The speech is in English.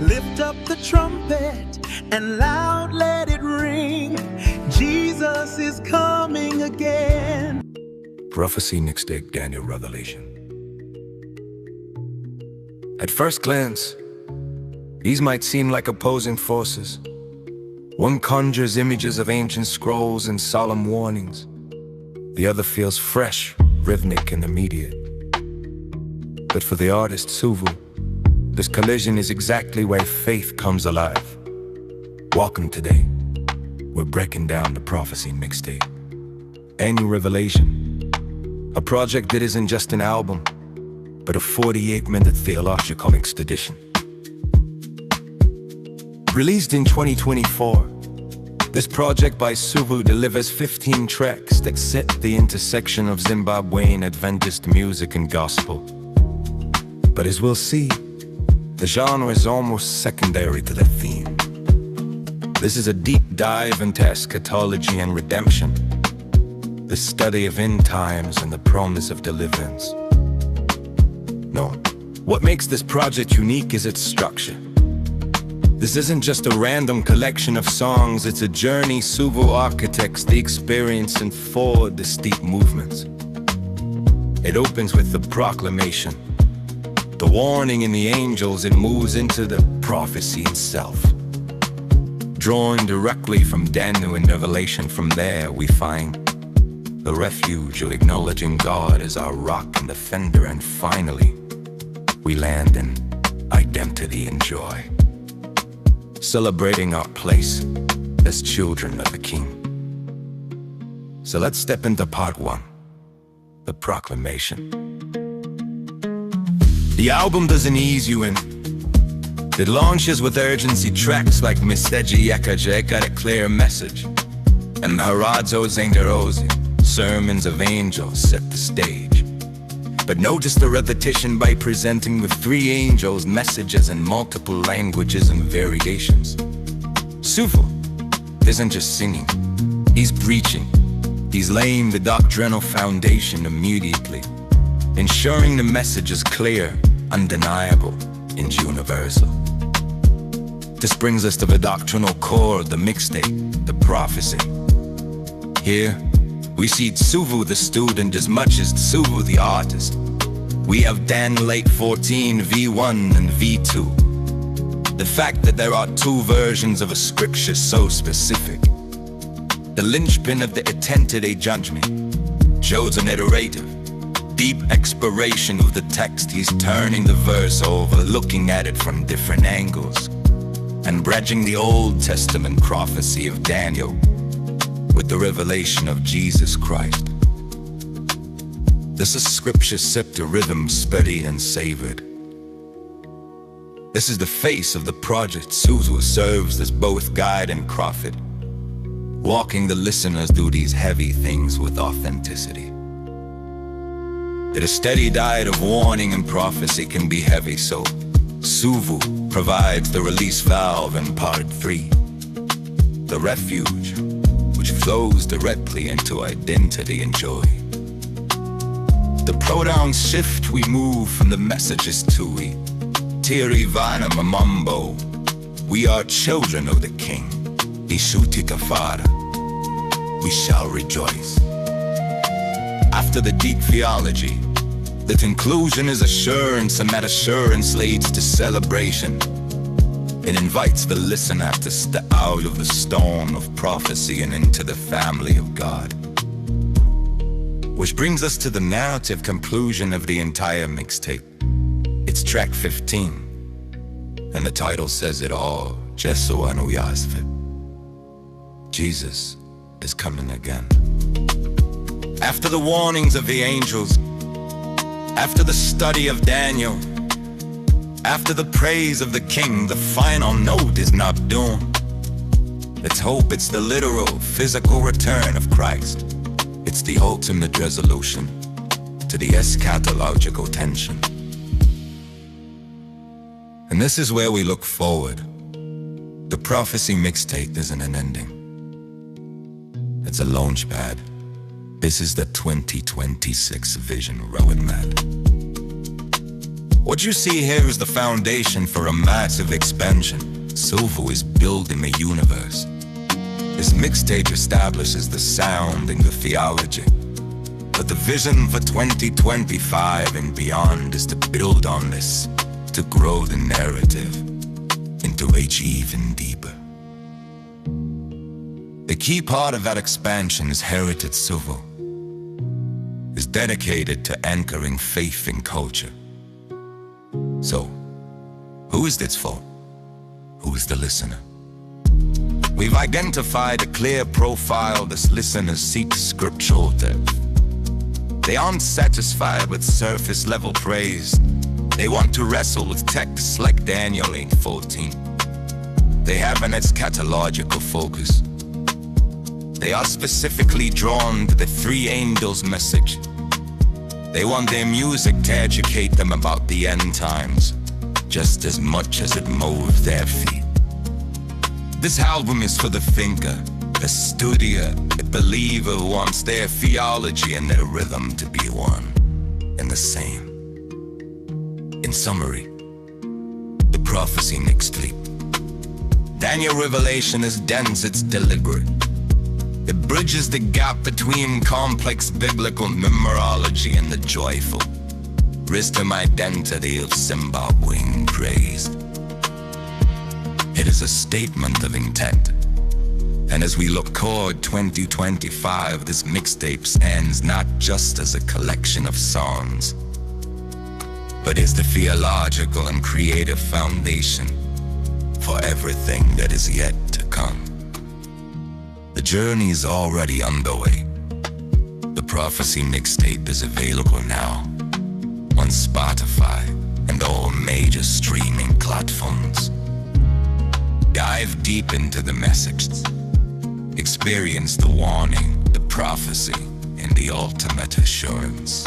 Lift up the trumpet and loud let it ring. Jesus is coming again. Prophecy, Mixtape, Daniel, Revelation. At first glance, these might seem like opposing forces. One conjures images of ancient scrolls and solemn warnings. The other feels fresh, rhythmic, and immediate. But for the artist Tsubvu, this collision is exactly where faith comes alive. Welcome today. We're breaking down the Prophecy Mixtape. Annual Revelation. A project that isn't just an album, but a 48-minute theological expedition. Released in 2024, this project by Tsubvu delivers 15 tracks that set the intersection of Zimbabwean Adventist music and gospel. But as we'll see, the genre is almost secondary to the theme. This is a deep dive into eschatology and redemption, the study of end times and the promise of deliverance. No, what makes this project unique is its structure. This isn't just a random collection of songs, it's a journey Tsubvu architects the experience in 4 distinct movements. It opens with the proclamation, the warning in the angels, it moves into the prophecy itself. Drawn directly from Daniel and Revelation, from there we find the refuge of acknowledging God as our rock and defender, and finally, we land in identity and joy, celebrating our place as children of the King. So let's step into part 1, the proclamation. The album doesn't ease you in. It launches with urgency. Tracks like Miseji Yakaje got a clear message, and Haradzo Zenderozi, Sermons of Angels, set the stage. But notice the repetition by presenting with 3 angels messages in multiple languages and variations. Tsubvu isn't just singing, he's preaching. He's laying the doctrinal foundation immediately, ensuring the message is clear, undeniable, and universal. This brings us to the doctrinal core of the mixtape, the prophecy. Here, we see Tsubvu the student as much as Tsubvu the artist. We have Daniel 8:14 V1 and V2. The fact that there are 2 versions of a scripture so specific. The linchpin of the Eternity judgment, chosen iterative, deep exploration of the text. He's turning the verse over, looking at it from different angles, and bridging the Old Testament prophecy of Daniel with the revelation of Jesus Christ. This is scripture set to rhythm, sped and savored. This is the face of the project. Tsubvu serves as both guide and prophet, walking the listeners through these heavy things with authenticity. That a steady diet of warning and prophecy can be heavy, so Tsubvu provides the release valve in part 3, the refuge, which flows directly into identity and joy. The pronoun shift, we move from the messages to we. Tiri Vana Mamambo, we are children of the King. Ishutika Fara, we shall rejoice. After the deep theology, the conclusion is assurance, and that assurance leads to celebration. It invites the listener to step out of the storm of prophecy and into the family of God. Which brings us to the narrative conclusion of the entire mixtape. It's track 15, and the title says it all, Jesu Anuyasve. Jesus is coming again. After the warnings of the angels, after the study of Daniel, after the praise of the King, the final note is not doom. Let's hope it's the literal, physical return of Christ. It's the ultimate resolution to the eschatological tension. And this is where we look forward. The prophecy mixtape isn't an ending. It's a launch pad. This is the 2026 vision roadmap. What you see here is the foundation for a massive expansion. Tsubvu is building a universe. This mixtape establishes the sound and the theology. But the vision for 2025 and beyond is to build on this, to grow the narrative, and to reach even deeper. The key part of that expansion is Heritage Tsubvu. Is dedicated to anchoring faith in culture. So, who is this for? Who is the listener? We've identified a clear profile this listeners seek scriptural depth. They aren't satisfied with surface-level praise. They want to wrestle with texts like Daniel 8:14. They have an eschatological focus. They are specifically drawn to the three angels' message. They want their music to educate them about the end times, just as much as it moves their feet. This album is for the thinker, the studier, the believer who wants their theology and their rhythm to be one and the same. In summary, the prophecy mixtape. Daniel Revelation is dense, it's deliberate. It bridges the gap between complex biblical numerology and the joyful wisdom identity of Zimbabwean praise. It is a statement of intent. And as we look toward 2025, this mixtape stands not just as a collection of songs, but is the theological and creative foundation for everything that is yet to come. The journey is already underway. The Prophecy Mixtape is available now on Spotify and all major streaming platforms. Dive deep into the messages. Experience the warning, the prophecy, and the ultimate assurance.